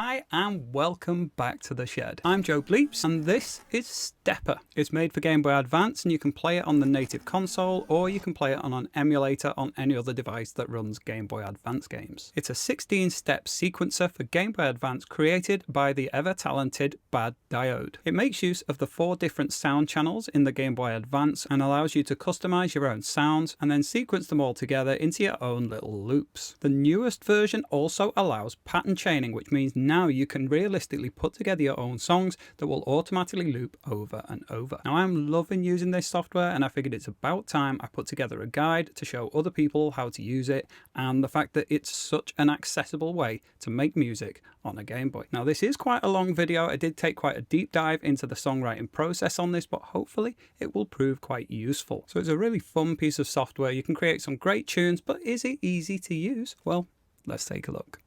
Hi and welcome back to the shed. I'm JOEBLEEPS and this is Stepper. It's made for Game Boy Advance and you can play it on the native console or you can play it on an emulator on any other device that runs Game Boy Advance games. It's a 16-step sequencer for Game Boy Advance created by the ever-talented Bad Diode. It makes use of the 4 different sound channels in the Game Boy Advance and allows you to customize your own sounds and then sequence them all together into your own little loops. The newest version also allows pattern chaining, which means now you can realistically put together your own songs that will automatically loop over and over. Now I'm loving using this software and I figured it's about time I put together a guide to show other people how to use it and the fact that it's such an accessible way to make music on a Game Boy. Now this is quite a long video. I did take quite a deep dive into the songwriting process on this, but hopefully it will prove quite useful. So it's a really fun piece of software. You can create some great tunes, but is it easy to use? Well, let's take a look.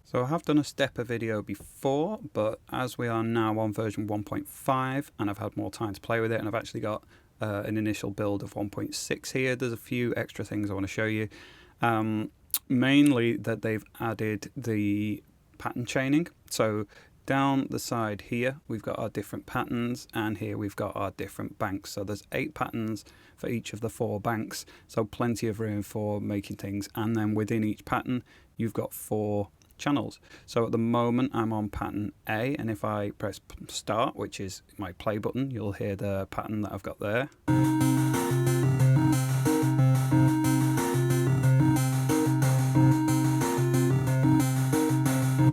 So I have done a Stepper video before, but as we are now on version 1.5 and I've had more time to play with it and I've actually got an initial build of 1.6 here, there's a few extra things I want to show you. Mainly that they've added the pattern chaining. So down the side here we've got our different patterns and here we've got our different banks. So there's 8 patterns for each of the 4 banks, so plenty of room for making things, and then within each pattern you've got 4 channels. So at the moment I'm on pattern A, and if I press start, which is my play button, you'll hear the pattern that I've got there.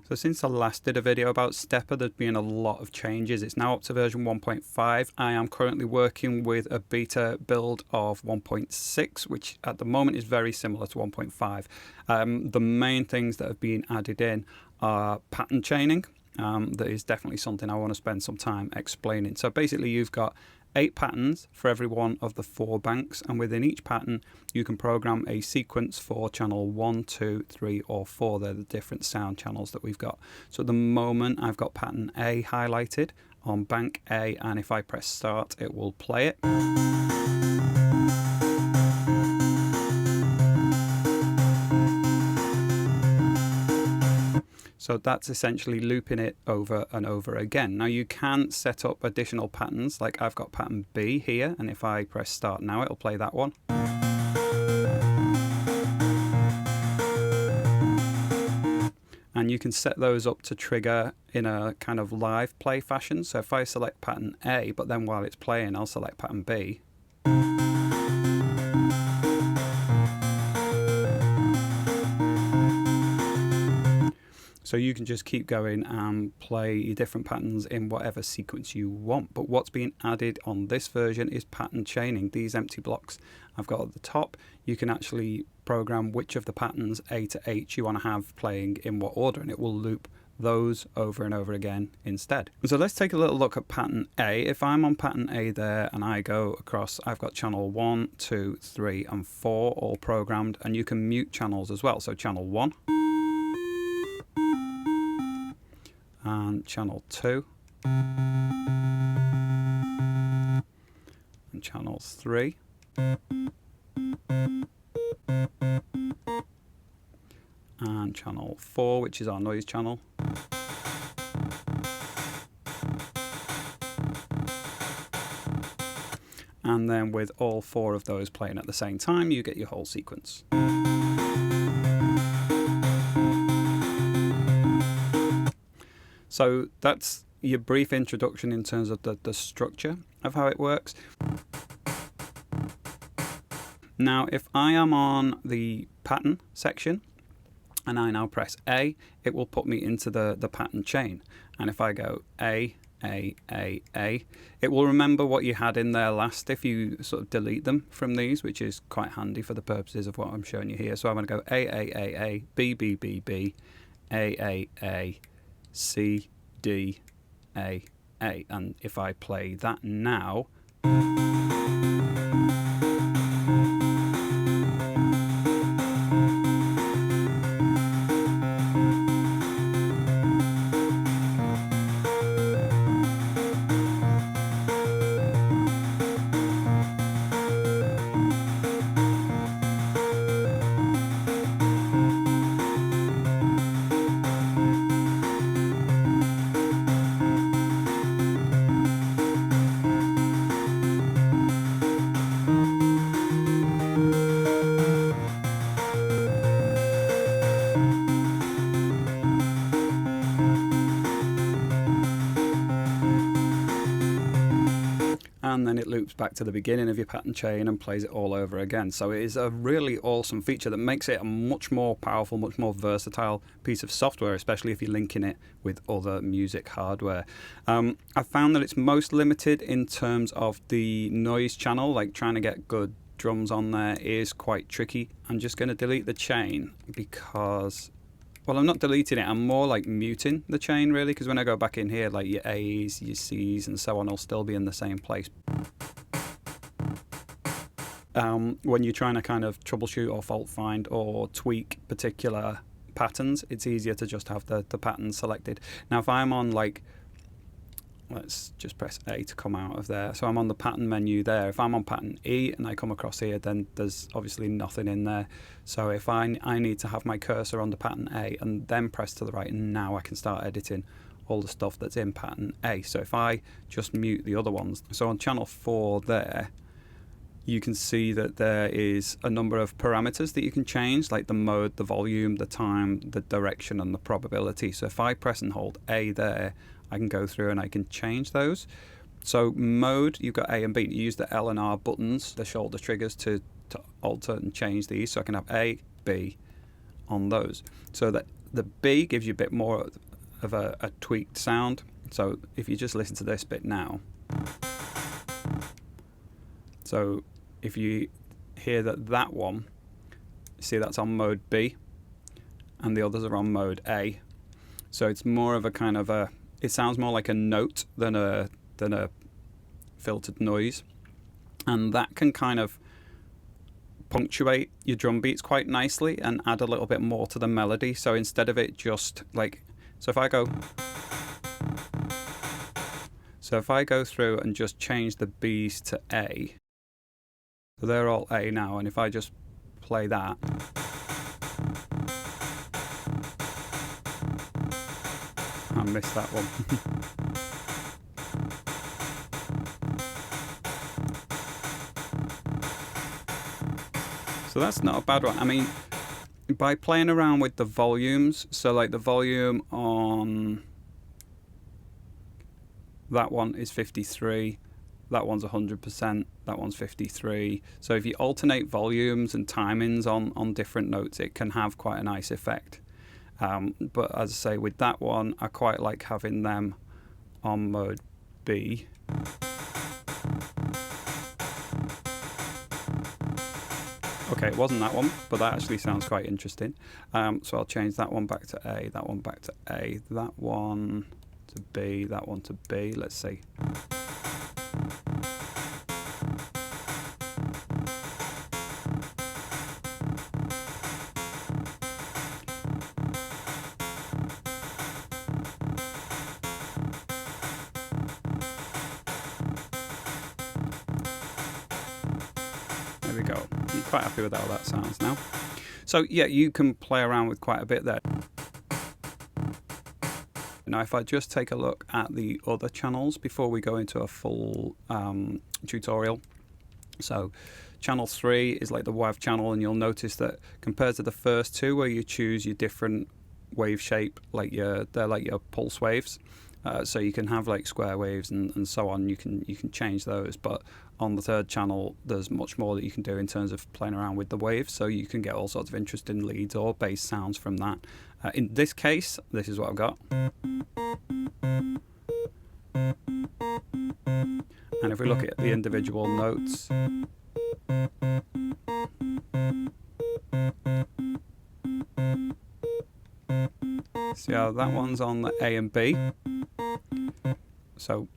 So since I last did a video about Stepper, there's been a lot of changes. It's now up to version 1.5. I am currently working with a beta build of 1.6, which at the moment is very similar to 1.5. The main things that have been added in are pattern chaining. That is definitely something I want to spend some time explaining. So basically you've got 8 patterns for every one of the 4 banks, and within each pattern you can program a sequence for channel 1, 2, 3 or 4. They're the different sound channels that we've got. So at the moment I've got pattern A highlighted on bank A, and if I press start it will play it. So that's essentially looping it over and over again. Now you can set up additional patterns, like I've got pattern B here, and if I press start now it'll play that one. And you can set those up to trigger in a kind of live play fashion. So if I select pattern A, but then while it's playing I'll select pattern B. So you can just keep going and play your different patterns in whatever sequence you want. But what's being added on this version is pattern chaining. These empty blocks I've got at the top, you can actually program which of the patterns A to H you want to have playing in what order, and it will loop those over and over again instead. So let's take a little look at pattern A. If I'm on pattern A there and I go across, I've got channel 1, 2, 3 and 4 all programmed, and you can mute channels as well. So channel 1 and channel 2 and channel 3 and channel 4, which is our noise channel, and then with all 4 of those playing at the same time you get your whole sequence. So that's your brief introduction in terms of the structure of how it works. Now if I am on the pattern section and I now press A, it will put me into the pattern chain. And if I go A, A, A, A, it will remember what you had in there last if you sort of delete them from these, which is quite handy for the purposes of what I'm showing you here. So I'm going to go A, A, A, A, B, B, B, B, A, A, A, C, D, A, A, and if I play that now, and then it loops back to the beginning of your pattern chain and plays it all over again. So it is a really awesome feature that makes it a much more powerful, much more versatile piece of software, especially if you're linking it with other music hardware. I found that it's most limited in terms of the noise channel, like trying to get good drums on there is quite tricky. I'm just going to delete the chain because, well, I'm not deleting it, I'm more like muting the chain really, because when I go back in here, like your A's, your C's and so on will still be in the same place. When you're trying to kind of troubleshoot or fault find or tweak particular patterns, it's easier to just have the pattern selected. Now if I'm on, like, let's just press A to come out of there. So I'm on the pattern menu there. If I'm on pattern E and I come across here, then there's obviously nothing in there. So if I need to have my cursor on the pattern A and then press to the right, and now I can start editing all the stuff that's in pattern A. So if I just mute the other ones, so on channel 4 there, you can see that there is a number of parameters that you can change, like the mode, the volume, the time, the direction, and the probability. So if I press and hold A there, I can go through and I can change those. So mode, you've got A and B. You use the L and R buttons, the shoulder triggers, to alter and change these. So I can have A, B on those. So that the B gives you a bit more of a tweaked sound. So if you just listen to this bit now. So if you hear that one, see that's on mode B and the others are on mode A. So it's more of a kind of a, it sounds more like a note than a filtered noise, and that can kind of punctuate your drum beats quite nicely and add a little bit more to the melody. So instead of it just like, so if I go through and just change the B's to A, so they're all A now, and if I just play that, I missed that one. So that's not a bad one. I mean, by playing around with the volumes, so like the volume on that one is 53, that one's 100%, that one's 53. So if you alternate volumes and timings on different notes, it can have quite a nice effect. But as I say, with that one, I quite like having them on mode B. Okay, it wasn't that one, but that actually sounds quite interesting. So I'll change that one back to A, that one back to A, that one to B, that one to B. Let's see. There we go. I'm quite happy with how that sounds now. So yeah, you can play around with quite a bit there. Now if I just take a look at the other channels before we go into a full tutorial. So channel 3 is like the WAV channel, and you'll notice that compared to the first two where you choose your different wave shape, like they're like your pulse waves. So you can have like square waves and so on. You can change those, but on the third channel there's much more that you can do in terms of playing around with the waves, so you can get all sorts of interesting leads or bass sounds from that. In this case, this is what I've got. And if we look at the individual notes, see how that one's on the A and B. So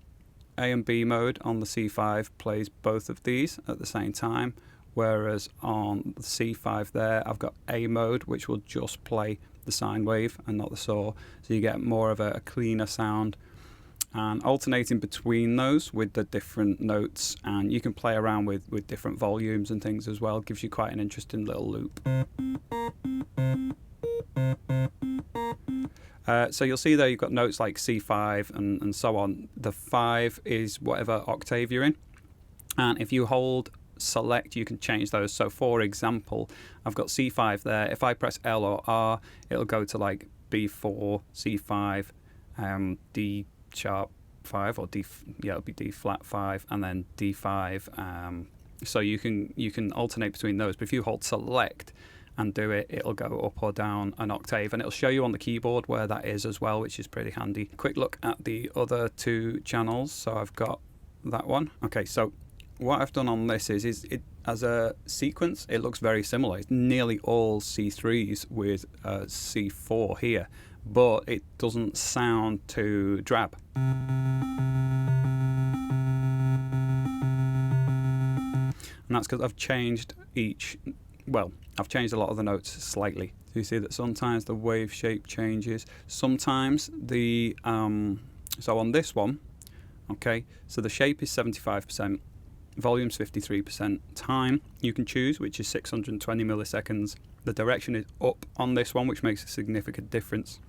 A and B mode on the C5 plays both of these at the same time, whereas on the C5 there I've got A mode, which will just play the sine wave and not the saw, so you get more of a cleaner sound. And alternating between those with the different notes, and you can play around with different volumes and things as well, gives you quite an interesting little loop. So you'll see there you've got notes like C5 and so on. The 5 is whatever octave you're in, and if you hold select you can change those. So for example, I've got C5 there. If I press L or R, it'll go to like B4, C5, D sharp, 5 or it'll be D flat 5 and then D5. So you can alternate between those. But if you hold select and do it, it'll go up or down an octave, and it'll show you on the keyboard where that is as well, which is pretty handy. Quick look at the other two channels. So I've got that one. Okay, so what I've done on this is it as a sequence, it looks very similar. It's nearly all C3s with C4 here, but it doesn't sound too drab. And that's because I've changed I've changed a lot of the notes slightly. So you see that sometimes the wave shape changes. Sometimes the, so on this one, okay, so the shape is 75%, volume's 53%, time you can choose, which is 620 milliseconds. The direction is up on this one, which makes a significant difference.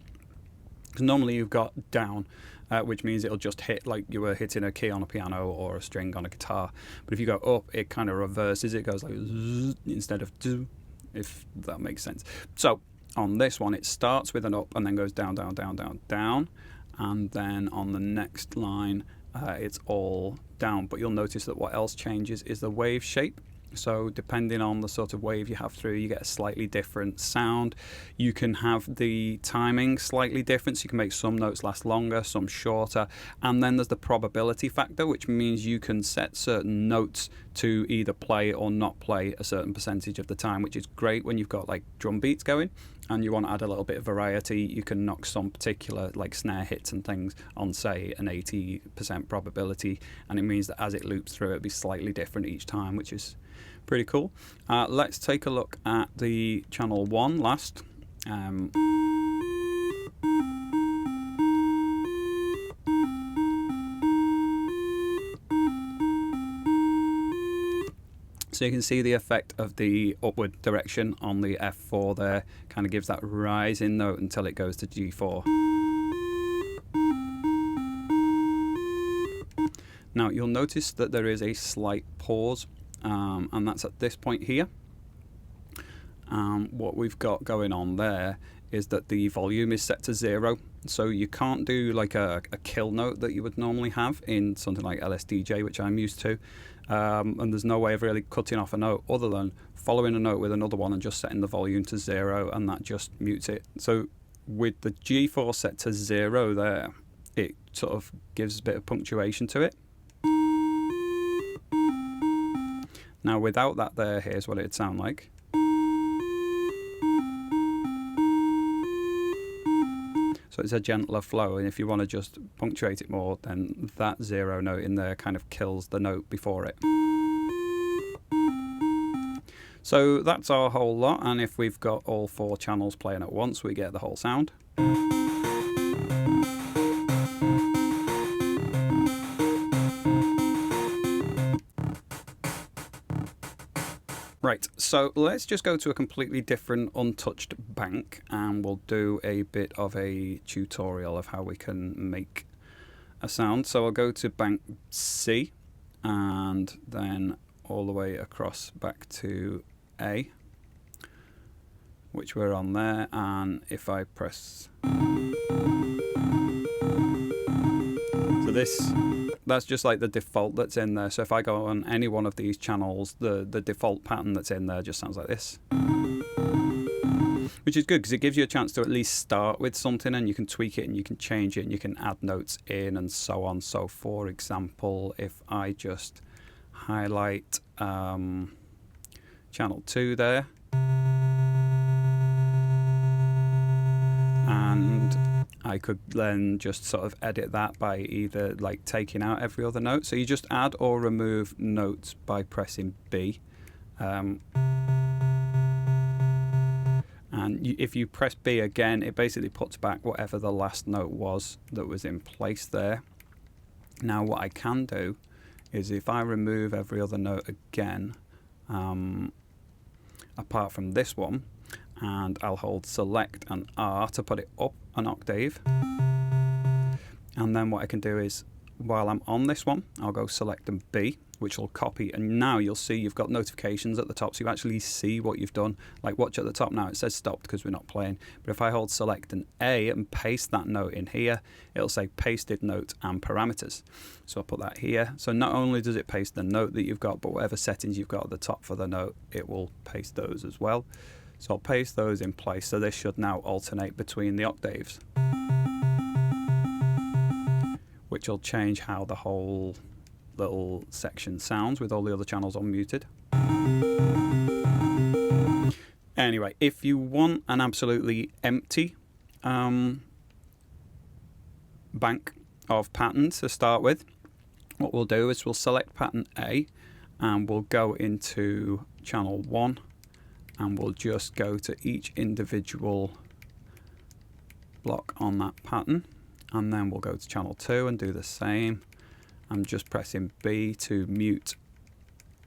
Because normally you've got down, which means it'll just hit like you were hitting a key on a piano or a string on a guitar. But if you go up, it kind of reverses. It goes like zzz instead of do, if that makes sense. So on this one, it starts with an up and then goes down, down, down, down, down. And then on the next line, it's all down. But you'll notice that what else changes is the wave shape. So depending on the sort of wave you have through, you get a slightly different sound. You can have the timing slightly different, so you can make some notes last longer, some shorter. And then there's the probability factor, which means you can set certain notes to either play or not play a certain percentage of the time, which is great when you've got like drum beats going and you want to add a little bit of variety. You can knock some particular like snare hits and things on, say, an 80% probability, and it means that as it loops through, it'll be slightly different each time, which is pretty cool. Let's take a look at the channel 1 last. So you can see the effect of the upward direction on the F4 there, kind of gives that rising note until it goes to G4. Now you'll notice that there is a slight pause, and that's at this point here. What we've got going on there is that the volume is set to 0, so you can't do like a kill note that you would normally have in something like LSDJ, which I'm used to, and there's no way of really cutting off a note other than following a note with another one and just setting the volume to 0, and that just mutes it. So with the G4 set to 0 there, it sort of gives a bit of punctuation to it. Now without that there, here's what it'd sound like. So it's a gentler flow, and if you want to just punctuate it more, then that 0 note in there kind of kills the note before it. So that's our whole lot, and if we've got all 4 channels playing at once, we get the whole sound. Right, so let's just go to a completely different untouched bank, and we'll do a bit of a tutorial of how we can make a sound. So I'll go to bank C and then all the way across back to A, which we're on there, and if I press, so that's just like the default that's in there. So if I go on any one of these channels, the default pattern that's in there just sounds like this, which is good because it gives you a chance to at least start with something, and you can tweak it and you can change it and you can add notes in and so on. So for example, if I just highlight channel 2 there, and I could then just sort of edit that by either like taking out every other note. So you just add or remove notes by pressing B. And if you press B again, it basically puts back whatever the last note was that was in place there. Now what I can do is if I remove every other note again, apart from this one, and I'll hold select and R to put it up an octave, and then what I can do is while I'm on this one, I'll go select and B, which will copy, and now you'll see you've got notifications at the top, so you actually see what you've done. Like watch at the top now, it says stopped because we're not playing, but if I hold select and A and paste that note in here, it'll say pasted note and parameters. So I'll put that here. So not only does it paste the note that you've got, but whatever settings you've got at the top for the note, it will paste those as well. So I'll paste those in place, so this should now alternate between the octaves, which will change how the whole little section sounds with all the other channels unmuted. Anyway, if you want an absolutely empty bank of patterns to start with, what we'll do is we'll select pattern A and we'll go into channel 1 and we'll just go to each individual block on that pattern, and then we'll go to channel 2 and do the same. I'm just pressing B to mute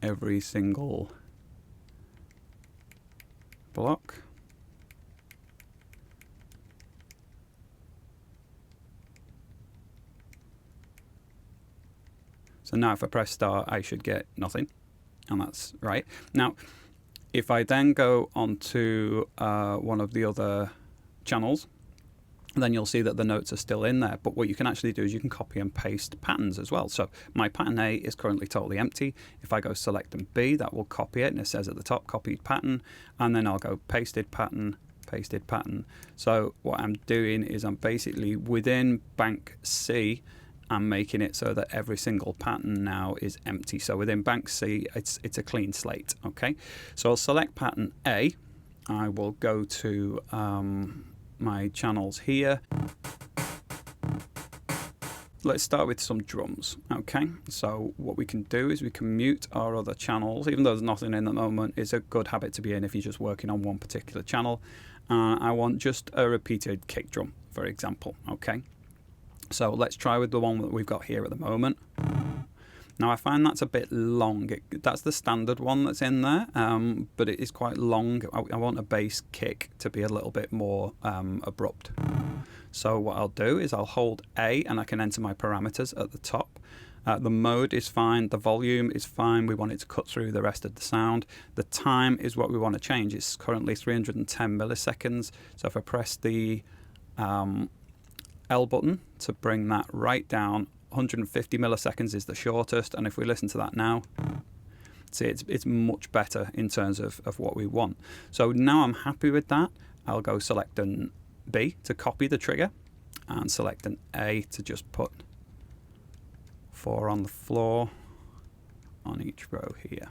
every single block. So now if I press start, I should get nothing, and that's right. Now, if I then go onto one of the other channels, then you'll see that the notes are still in there. But what you can actually do is you can copy and paste patterns as well. So my pattern A is currently totally empty. If I go select and B, that will copy it, and it says at the top copied pattern, and then I'll go pasted pattern, pasted pattern. So what I'm doing is I'm basically within bank C, I'm making it so that every single pattern now is empty. So within bank C, it's a clean slate. Okay, so I'll select pattern A. I will go to my channels here. Let's start with some drums. Okay, so what we can do is we can mute our other channels, even though there's nothing in at the moment. It's a good habit to be in if you're just working on one particular channel. I want just a repeated kick drum, for example. Okay, so let's try with the one that we've got here at the moment. Now I find that's a bit long. That's the standard one that's in there, but it is quite long. I want a bass kick to be a little bit more abrupt. So what I'll do is I'll hold A and I can enter my parameters at the top. The mode is fine, the volume is fine, we want it to cut through the rest of the sound. The time is what we want to change. It's currently 310 milliseconds. So if I press the L button to bring that right down, 150 milliseconds is the shortest, and if we listen to that now, see it's much better in terms of what we want. So now I'm happy with that. I'll go select an B to copy the trigger and select an A to just put 4 on the floor on each row here.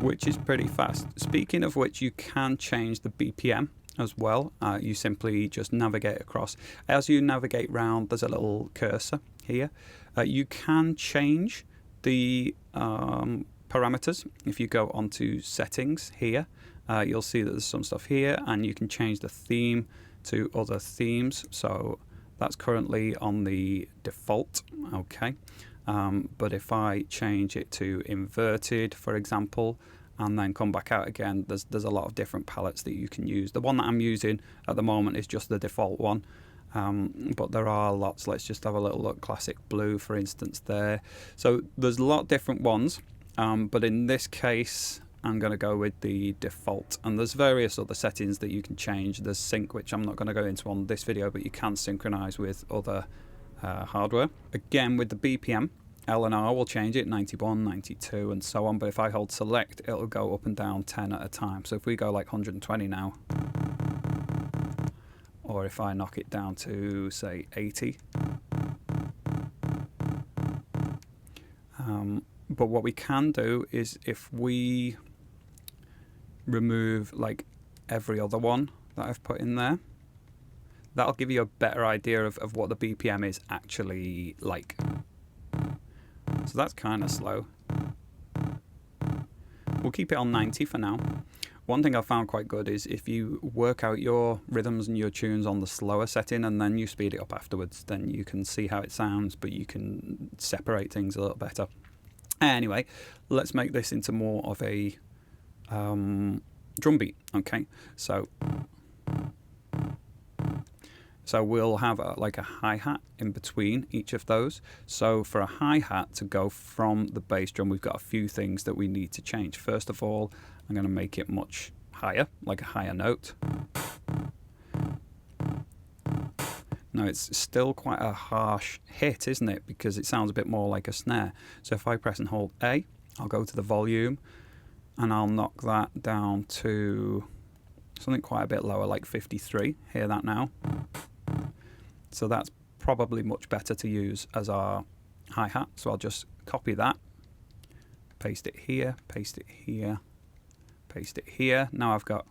Which is pretty fast. Speaking of which, you can change the BPM as well. You simply just navigate across. As you navigate round, there's a little cursor here. You can change the parameters. If you go onto settings here, you'll see that there's some stuff here, and you can change the theme to other themes. So that's currently on the default. Okay, but if I change it to inverted, for example, and then come back out again, there's a lot of different palettes that you can use. The one that I'm using at the moment is just the default one, but there are lots. Let's just have a little look. Classic blue, for instance, there. So there's a lot of different ones, but in this case I'm going to go with the default, and there's various other settings that you can change. There's sync, which I'm not going to go into on this video, but you can synchronize with other hardware. Again, with the BPM, L and R will change it, 91, 92 and so on, but if I hold select, it'll go up and down 10 at a time. So if we go like 120 now, or if I knock it down to say 80, but what we can do is if we remove like every other one that I've put in there, that'll give you a better idea of what the BPM is actually like. So that's kind of slow. We'll keep it on 90 for now. One thing I found quite good is if you work out your rhythms and your tunes on the slower setting and then you speed it up afterwards, then you can see how it sounds, but you can separate things a little better. Anyway, let's make this into more of a drum beat. Okay, so So we'll have like a hi-hat in between each of those. So for a hi-hat to go from the bass drum, we've got a few things that we need to change. First of all, I'm going to make it much higher, like a higher note. Now it's still quite a harsh hit, isn't it? Because it sounds a bit more like a snare. So if I press and hold A, I'll go to the volume and I'll knock that down to something quite a bit lower, like 53. Hear that now? So that's probably much better to use as our hi-hat. So I'll just copy that, paste it here, paste it here, paste it here. Now I've got,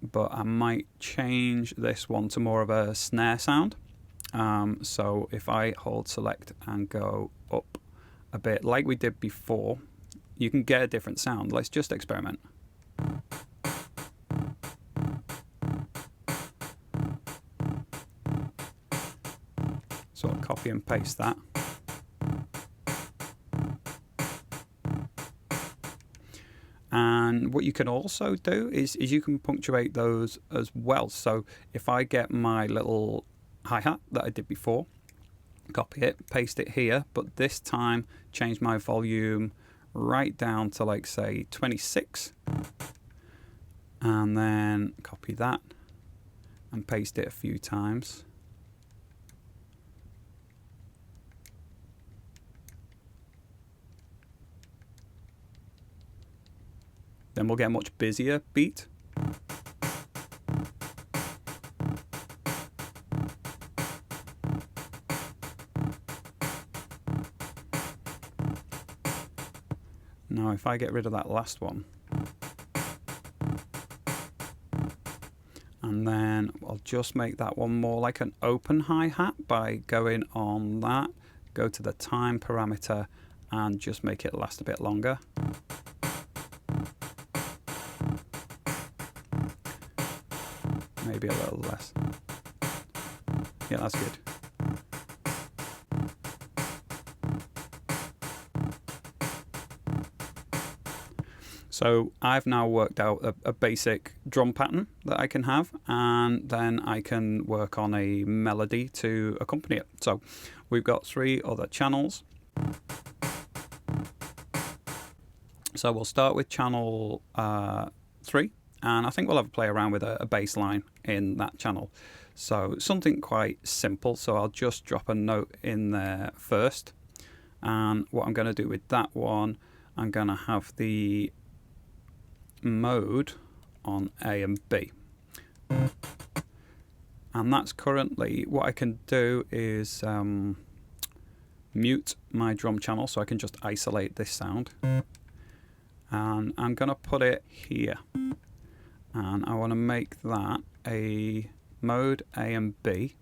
but I might change this one to more of a snare sound. So if I hold select and go up a bit like we did before, you can get a different sound. Let's just experiment. So I'll copy and paste that. And what you can also do is you can punctuate those as well. So if I get my little hi-hat that I did before, copy it, paste it here, but this time change my volume right down to, like, say 26, and then copy that and paste it a few times. Then we'll get a much busier beat. Now if I get rid of that last one, and then I'll just make that one more like an open hi-hat by going on that, go to the time parameter and just make it last a bit longer. Maybe a little less. Yeah, that's good. So I've now worked out a basic drum pattern that I can have, and then I can work on a melody to accompany it. So we've got 3 other channels. So we'll start with channel 3, and I think we'll have a play around with a bass line in that channel. So something quite simple. So I'll just drop a note in there first, and what I'm going to do with that one, I'm going to have the mode on A and B, and that's currently what I can do is mute my drum channel, so I can just isolate this sound, and I'm gonna put it here, and I want to make that a mode A and B,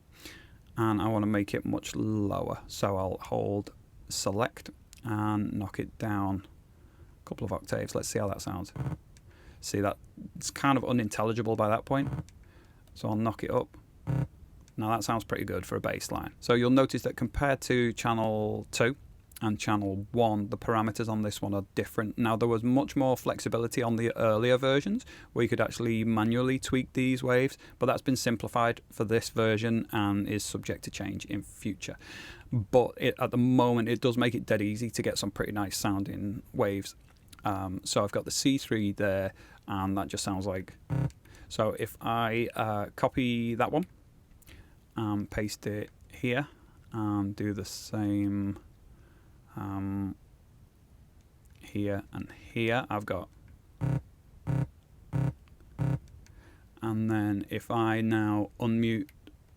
and I want to make it much lower, so I'll hold select and knock it down a couple of octaves. Let's see how that sounds. See, that it's kind of unintelligible by that point, so I'll knock it up. Now that sounds pretty good for a bass line. So you'll notice that compared to channel 2 and channel 1, the parameters on this one are different. Now there was much more flexibility on the earlier versions where you could actually manually tweak these waves, but that's been simplified for this version and is subject to change in future. But at the moment it does make it dead easy to get some pretty nice sounding waves. So I've got the C3 there, and that just sounds like. So if I copy that one, paste it here, and do the same here and here, I've got. And then if I now unmute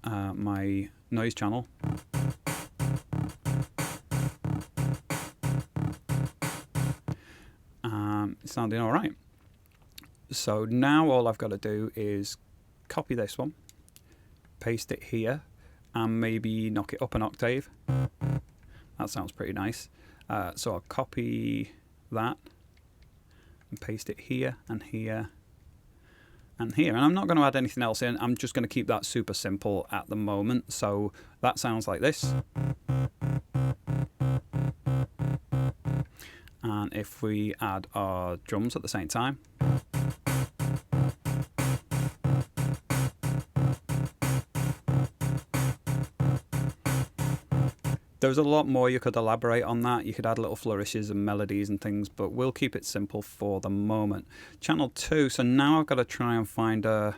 my noise channel, it's sounding all right. So now all I've got to do is copy this one, paste it here, and maybe knock it up an octave. That sounds pretty nice. So I'll copy that and paste it here and here and here. And I'm not going to add anything else in. I'm just going to keep that super simple at the moment. So that sounds like this. And if we add our drums at the same time, There's a lot more you could elaborate on that. You could add little flourishes and melodies and things, but we'll keep it simple for the moment. Channel 2, so now I've got to try and find a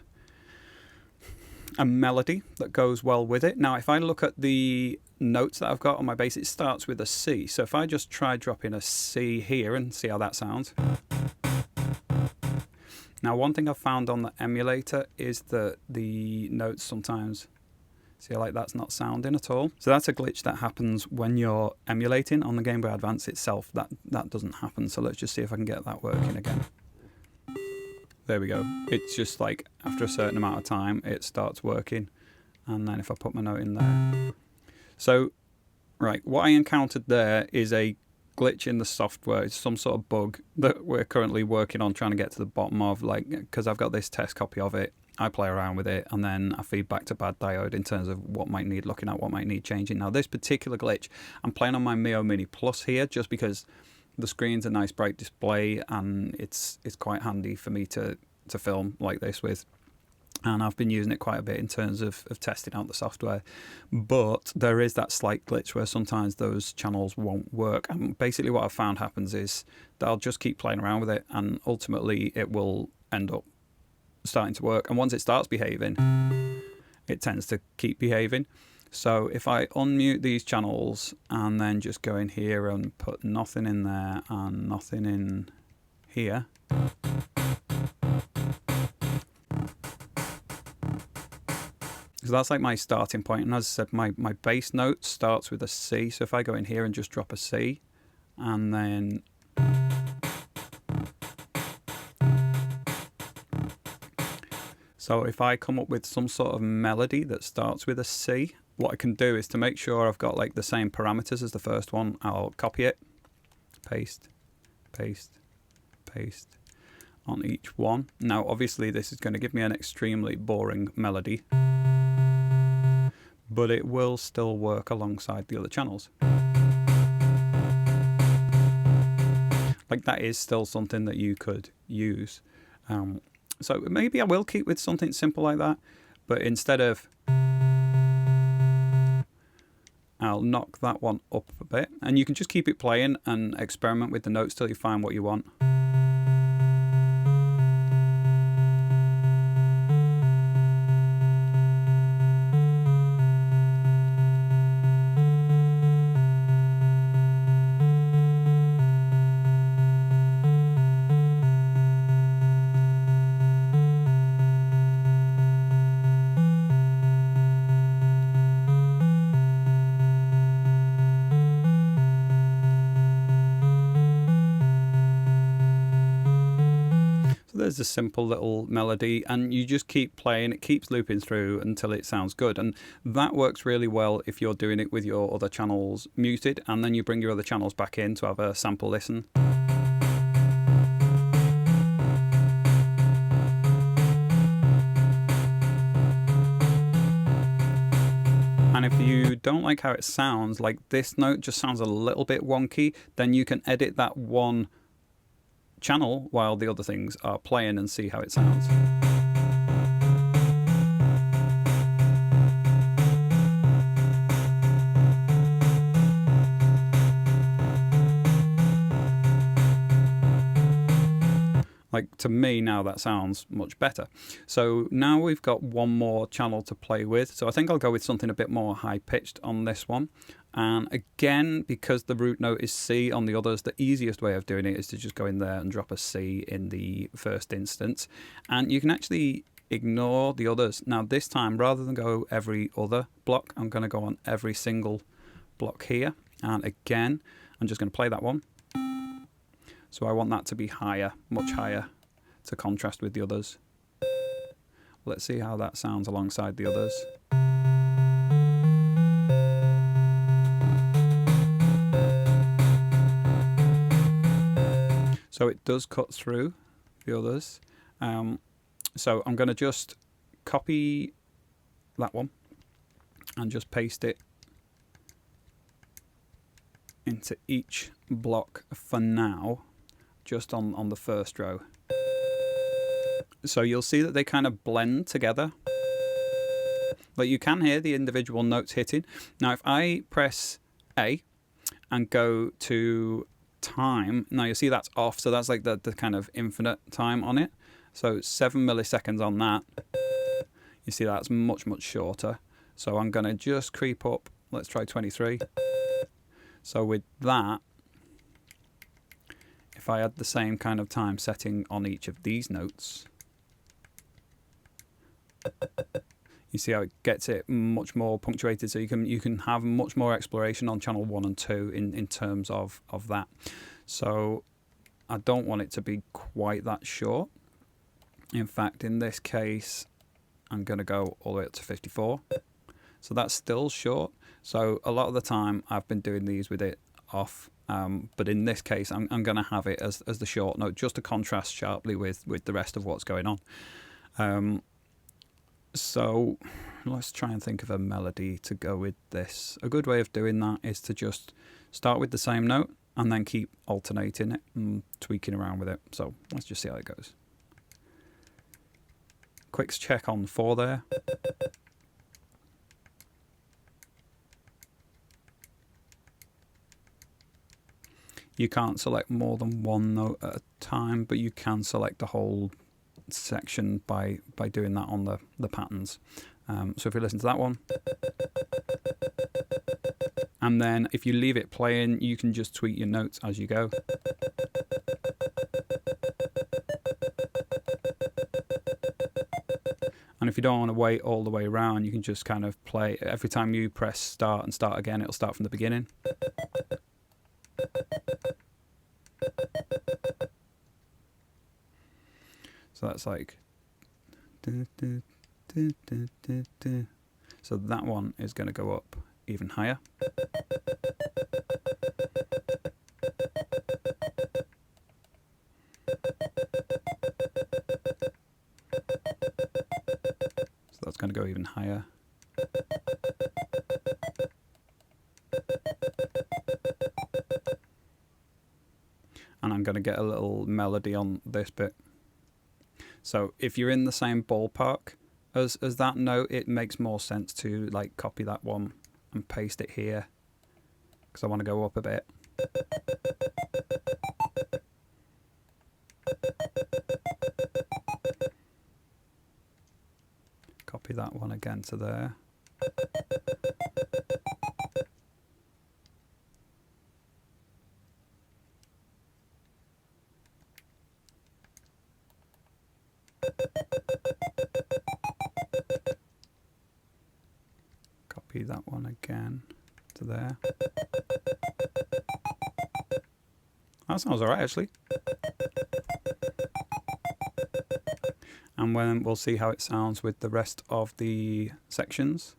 melody that goes well with it. Now, if I look at the notes that I've got on my bass, it starts with a C. So if I just try dropping a C here and see how that sounds. Now, one thing I've found on the emulator is that the notes sometimes, see, like that's not sounding at all. So that's a glitch that happens when you're emulating. On the Game Boy Advance itself, that doesn't happen. So let's just see if I can get that working again. There we go. It's just like after a certain amount of time, it starts working. And then if I put my note in there. So, right, what I encountered there is a glitch in the software. It's some sort of bug that we're currently working on trying to get to the bottom of, like, because I've got this test copy of it. I play around with it and then I feed back to Bad Diode in terms of what might need looking at, what might need changing. Now, this particular glitch, I'm playing on my Mio Mini Plus here just because the screen's a nice bright display and it's quite handy for me to film like this with. And I've been using it quite a bit in terms of testing out the software. But there is that slight glitch where sometimes those channels won't work. And basically what I've found happens is that I'll just keep playing around with it and ultimately it will end up starting to work. And once it starts behaving, it tends to keep behaving. So if I unmute these channels and then just go in here and put nothing in there and nothing in here, so that's like my starting point. And as I said, my bass note starts with a C. So if I go in here and just drop a C and then so if I come up with some sort of melody that starts with a C, what I can do is to make sure I've got like the same parameters as the first one, I'll copy it, paste, paste, paste on each one. Now, obviously this is going to give me an extremely boring melody, but it will still work alongside the other channels. Like that is still something that you could use. So maybe I will keep with something simple like that, but instead of, I'll knock that one up a bit, and you can just keep it playing and experiment with the notes till you find what you want. There's a simple little melody and you just keep playing, it keeps looping through until it sounds good, and that works really well if you're doing it with your other channels muted and then you bring your other channels back in to have a sample listen. And if you don't like how it sounds, like this note just sounds a little bit wonky, then you can edit that one channel while the other things are playing and see how it sounds. Like to me now that sounds much better. So now we've got one more channel to play with. So I think I'll go with something a bit more high pitched on this one. And again, because the root note is C on the others, the easiest way of doing it is to just go in there and drop a C in the first instance. And you can actually ignore the others. Now this time, rather than go every other block, I'm going to go on every single block here. And again, I'm just going to play that one. So I want that to be higher, much higher, to contrast with the others. Let's see how that sounds alongside the others. So it does cut through the others. So I'm going to just copy that one and just paste it into each block for now, just on the first row. So you'll see that they kind of blend together, but you can hear the individual notes hitting. Now if I press A and go to time. Now you see that's off, so that's like the kind of infinite time on it. So 7 milliseconds on that. You see that's much shorter. So I'm going to just creep up. Let's try 23. So with that, if I had the same kind of time setting on each of these notes, you see how it gets it much more punctuated, so you can have much more exploration on channel 1 and 2 in terms of that. So I don't want it to be quite that short. In fact, in this case, I'm going to go all the way up to 54. So that's still short. So a lot of the time I've been doing these with it off, but in this case I'm going to have it as the short note, just to contrast sharply with the rest of what's going on. So let's try and think of a melody to go with this. A good way of doing that is to just start with the same note and then keep alternating it and tweaking around with it. So let's just see how it goes. Quick check on 4 there. You can't select more than one note at a time, but you can select the whole section by doing that on the patterns. So if we listen to that one, and then if you leave it playing, you can just tweak your notes as you go. And if you don't want to wait all the way around, you can just kind of play. Every time you press start and start again, it'll start from the beginning. So that's like, so that one is going to go up even higher. So that's going to go even higher. And I'm going to get a little melody on this bit. So if you're in the same ballpark as that note, it makes more sense to like copy that one and paste it here, because I want to go up a bit. Copy that one again to there. Copy that one again to there. That sounds alright actually. And then we'll see how it sounds with the rest of the sections.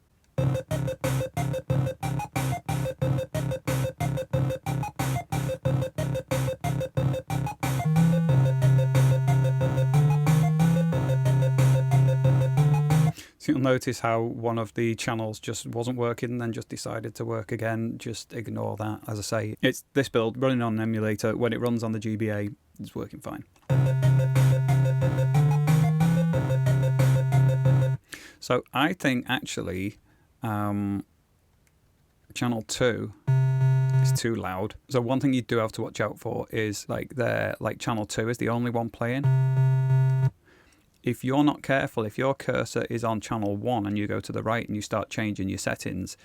So you'll notice how one of the channels just wasn't working and then just decided to work again. Just ignore that. As I say, it's this build running on an emulator. When it runs on the GBA, it's working fine. So I think actually channel 2 is too loud. So one thing you do have to watch out for is like channel 2 is the only one playing. If you're not careful, if your cursor is on channel 1 and you go to the right and you start changing your settings,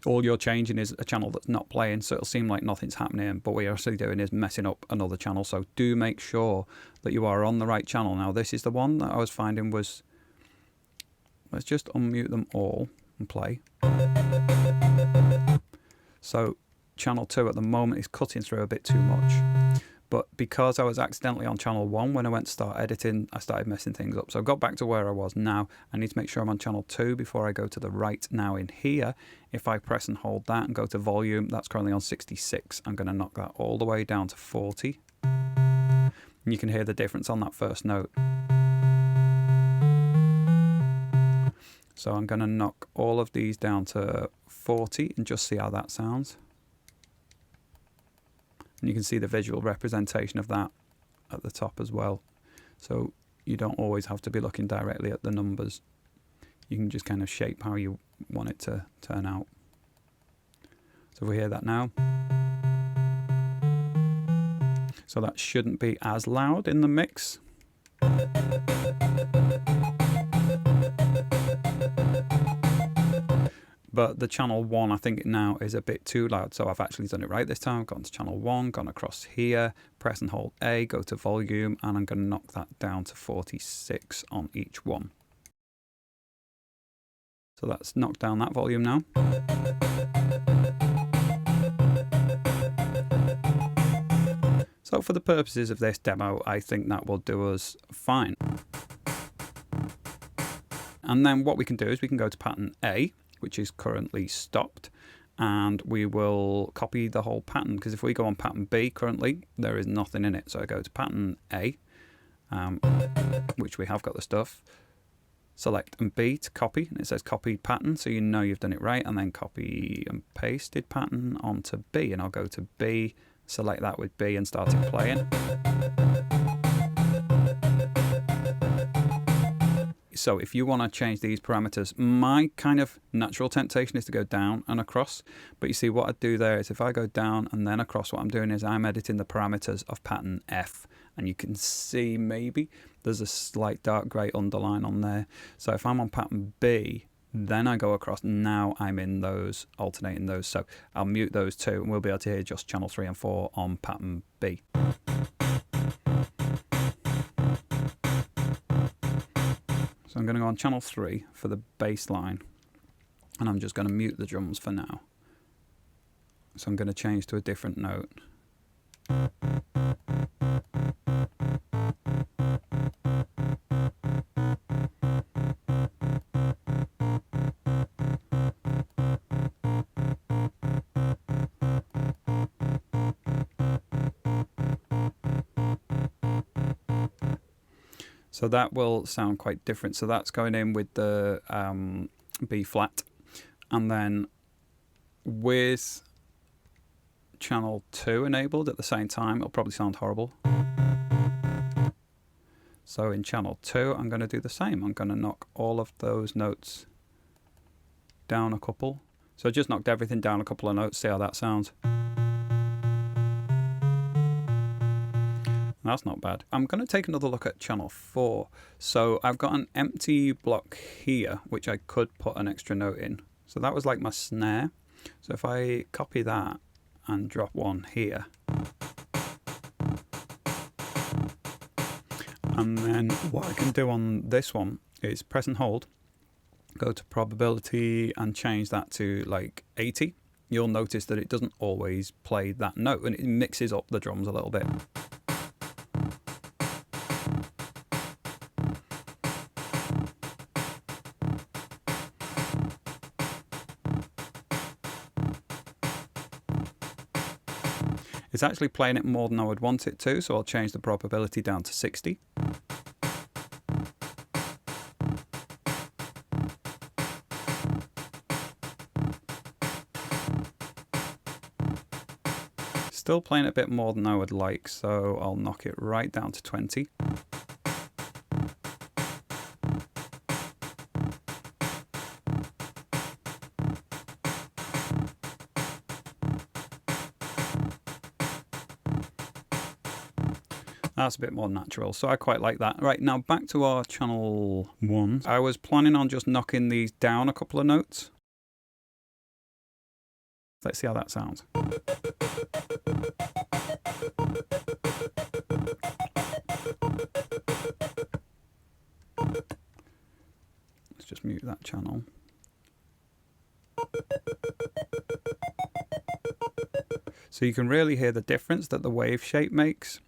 all you're changing is a channel that's not playing, so it'll seem like nothing's happening, but what you're actually doing is messing up another channel. So do make sure that you are on the right channel. Now this is the one that I was finding was, let's just unmute them all and play. So channel 2 at the moment is cutting through a bit too much. But because I was accidentally on channel 1 when I went to start editing, I started messing things up. So I got back to where I was now. I need to make sure I'm on channel 2 before I go to the right. Now in here, if I press and hold that and go to volume, that's currently on 66. I'm going to knock that all the way down to 40. And you can hear the difference on that first note. So I'm going to knock all of these down to 40 and just see how that sounds. And you can see the visual representation of that at the top as well. So you don't always have to be looking directly at the numbers. You can just kind of shape how you want it to turn out. So if we hear that now. So that shouldn't be as loud in the mix. But the channel 1, I think now is a bit too loud. So I've actually done it right this time. I've gone to channel 1, gone across here, press and hold A, go to volume, and I'm going to knock that down to 46 on each one. So that's knocked down that volume now. So for the purposes of this demo, I think that will do us fine. And then what we can do is we can go to pattern A, which is currently stopped, and we will copy the whole pattern, because if we go on pattern B currently, there is nothing in it. So I go to pattern A, which we have got the stuff, select and B to copy, and it says copied pattern, so you know you've done it right, and then copy and pasted pattern onto B, and I'll go to B, select that with B and start it playing. So if you want to change these parameters, my kind of natural temptation is to go down and across. But you see what I do there is if I go down and then across, what I'm doing is I'm editing the parameters of pattern F. And you can see maybe there's a slight dark grey underline on there. So if I'm on pattern B, then I go across, now I'm in those, alternating those. So I'll mute those two and we'll be able to hear just channel 3 and 4 on pattern B. So I'm going to go on channel 3 for the bass line, and I'm just going to mute the drums for now. So I'm going to change to a different note. So that will sound quite different. So that's going in with the B flat. And then with channel 2 enabled at the same time, it'll probably sound horrible. So in channel 2, I'm going to do the same. I'm going to knock all of those notes down a couple. So I just knocked everything down a couple of notes. See how that sounds. That's not bad. I'm going to take another look at channel 4. So I've got an empty block here, which I could put an extra note in. So that was like my snare. So if I copy that and drop one here. And then what I can do on this one is press and hold, go to probability and change that to like 80. You'll notice that it doesn't always play that note and it mixes up the drums a little bit. It's actually playing it more than I would want it to, so I'll change the probability down to 60. Still playing it a bit more than I would like, so I'll knock it right down to 20. That's a bit more natural, so I quite like that. Right, now back to our channel 1. I was planning on just knocking these down a couple of notes. Let's see how that sounds. Let's just mute that channel. So you can really hear the difference that the wave shape makes.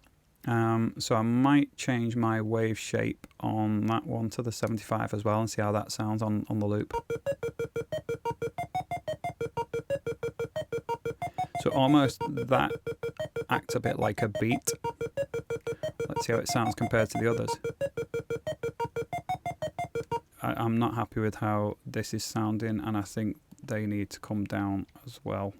So I might change my wave shape on that one to the 75 as well and see how that sounds on the loop. So almost that acts a bit like a beat. Let's see how it sounds compared to the others. I'm not happy with how this is sounding, and I think they need to come down as well.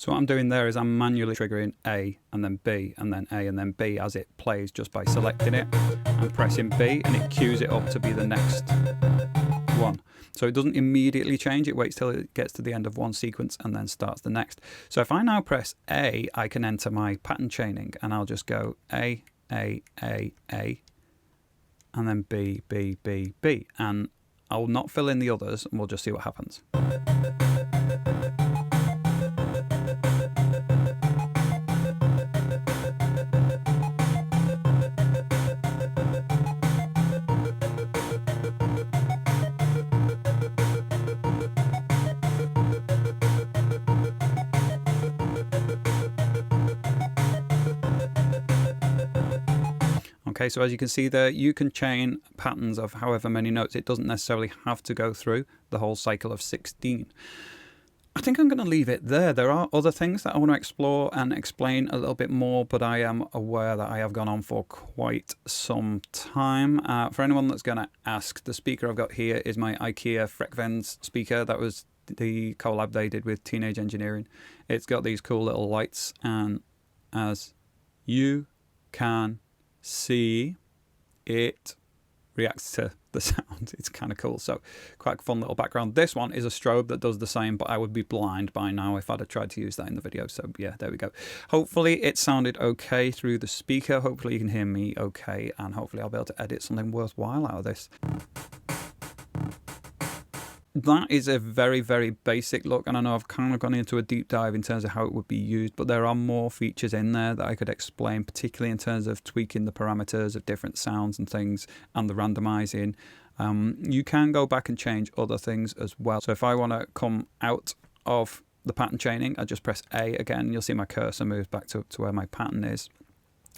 So what I'm doing there is I'm manually triggering A and then B and then A and then B as it plays just by selecting it and pressing B, and it cues it up to be the next one. So it doesn't immediately change, it waits till it gets to the end of one sequence and then starts the next. So if I now press A, I can enter my pattern chaining, and I'll just go A, A, A, A, and then B, B, B, B. And I'll not fill in the others, and we'll just see what happens. Okay, so as you can see there, you can chain patterns of however many notes. It doesn't necessarily have to go through the whole cycle of 16. I think I'm going to leave it there. There are other things that I want to explore and explain a little bit more, but I am aware that I have gone on for quite some time. For anyone that's going to ask, the speaker I've got here is my IKEA Frekvens speaker. That was the collab they did with Teenage Engineering. It's got these cool little lights, and as you can see, it reacts to the sound. It's kind of cool. So quite a fun little background. This one is a strobe that does the same, but I would be blind by now if I'd have tried to use that in the video. So yeah, there we go. Hopefully it sounded okay through the speaker. Hopefully you can hear me okay, and hopefully I'll be able to edit something worthwhile out of this. That is a very, very basic look, and I know I've kind of gone into a deep dive in terms of how it would be used, but there are more features in there that I could explain, particularly in terms of tweaking the parameters of different sounds and things, and the randomizing. You can go back and change other things as well. So if I want to come out of the pattern chaining, I just press A again. You'll see my cursor moves back to where my pattern is.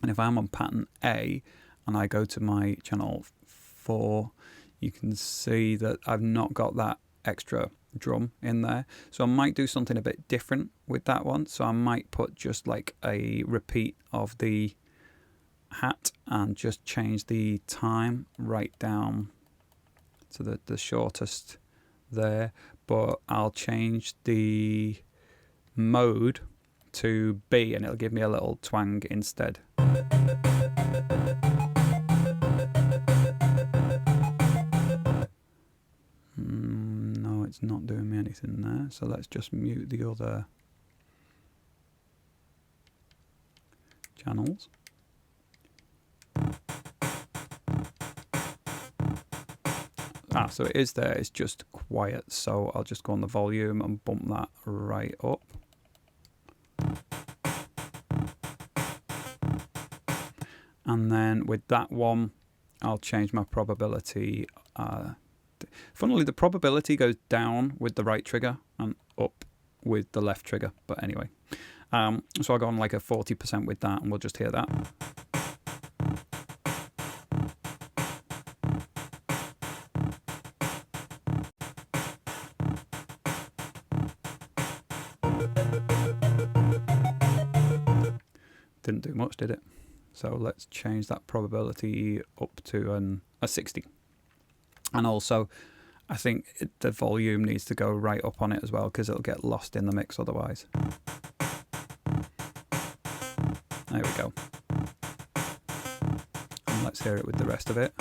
And if I'm on pattern A and I go to my channel 4, you can see that I've not got that extra drum in there, so I might do something a bit different with that one. So I might put just like a repeat of the hat and just change the time right down to the shortest there, but I'll change the mode to B and it'll give me a little twang instead. It's not doing me anything there, so let's just mute the other channels. So it is there, it's just quiet, so I'll just go on the volume and bump that right up. And then with that one, I'll change my probability. Funnily, the probability goes down with the right trigger and up with the left trigger. But anyway, so I'll go on like a 40% with that, and we'll just hear that. Didn't do much, did it? So let's change that probability up to a 60. And also, I think the volume needs to go right up on it as well, because it'll get lost in the mix otherwise. There we go. And let's hear it with the rest of it.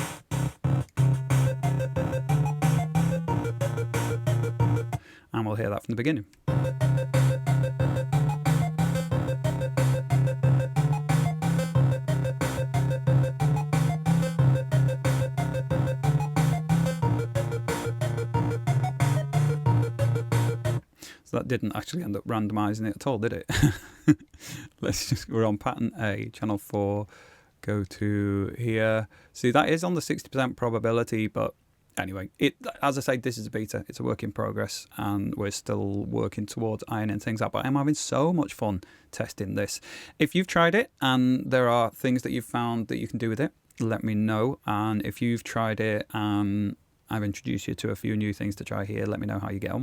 And we'll hear that from the beginning. So that didn't actually end up randomizing it at all, did it? We're on pattern A, channel 4, go to here. See, that is on the 60% probability, but anyway, as I say, this is a beta, it's a work in progress, and we're still working towards ironing things out, but I'm having so much fun testing this. If you've tried it and there are things that you've found that you can do with it, let me know. And if you've tried it and I've introduced you to a few new things to try here, let me know how you get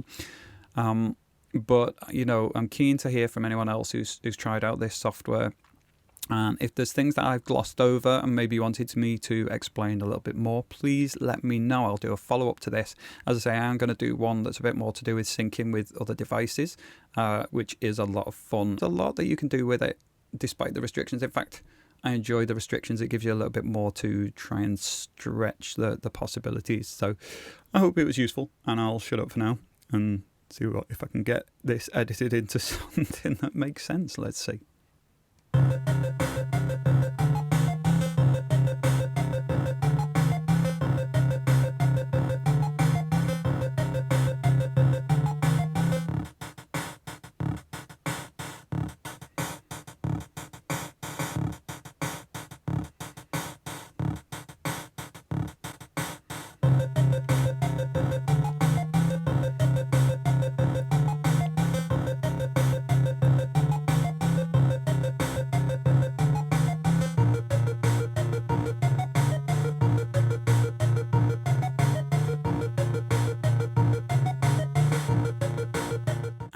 on. But, you know, I'm keen to hear from anyone else who's tried out this software. And if there's things that I've glossed over and maybe you wanted me to explain a little bit more, please let me know. I'll do a follow-up to this. As I say, I am going to do one that's a bit more to do with syncing with other devices, which is a lot of fun. There's a lot that you can do with it despite the restrictions. In fact, I enjoy the restrictions. It gives you a little bit more to try and stretch the possibilities. So I hope it was useful, and I'll shut up for now and see if I can get this edited into something that makes sense. Let's see.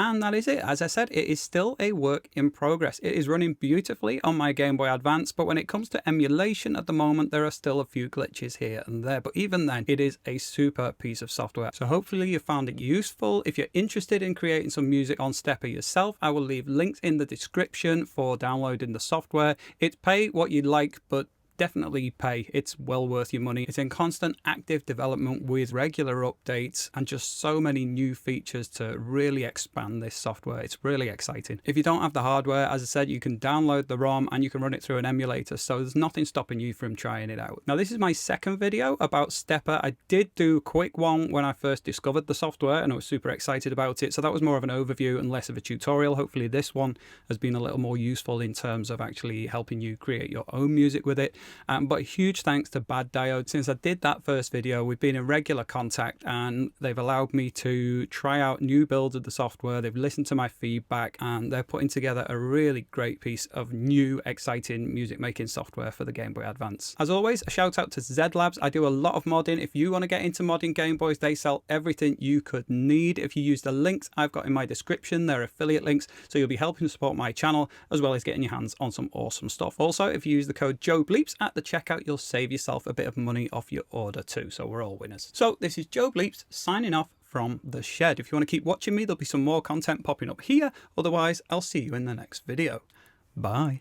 And that is it. As I said, it is still a work in progress. It is running beautifully on my Game Boy Advance, but when it comes to emulation at the moment, there are still a few glitches here and there. But even then, it is a super piece of software. So hopefully you found it useful. If you're interested in creating some music on Stepper yourself, I will leave links in the description for downloading the software. It's pay what you'd like, but definitely pay. It's well worth your money. It's in constant active development with regular updates and just so many new features to really expand this software. It's really exciting. If you don't have the hardware, as I said, you can download the ROM and you can run it through an emulator, so there's nothing stopping you from trying it out. Now, this is my second video about Stepper. I did do a quick one when I first discovered the software and I was super excited about it, so that was more of an overview and less of a tutorial. Hopefully this one has been a little more useful in terms of actually helping you create your own music with it. But a huge thanks to Bad Diode. Since I did that first video, we've been in regular contact and they've allowed me to try out new builds of the software. They've listened to my feedback and they're putting together a really great piece of new, exciting music making software for the Game Boy Advance. As always, a shout out to ZedLabz. I do a lot of modding. If you want to get into modding Game Boys, they sell everything you could need. If you use the links I've got in my description, they're affiliate links, so you'll be helping support my channel as well as getting your hands on some awesome stuff. Also, if you use the code JOEBLEEPS at the checkout, you'll save yourself a bit of money off your order too, so we're all winners. So this is JOEBLEEPS signing off from the shed. If you want to keep watching me, there'll be some more content popping up here. Otherwise, I'll see you in the next video. Bye.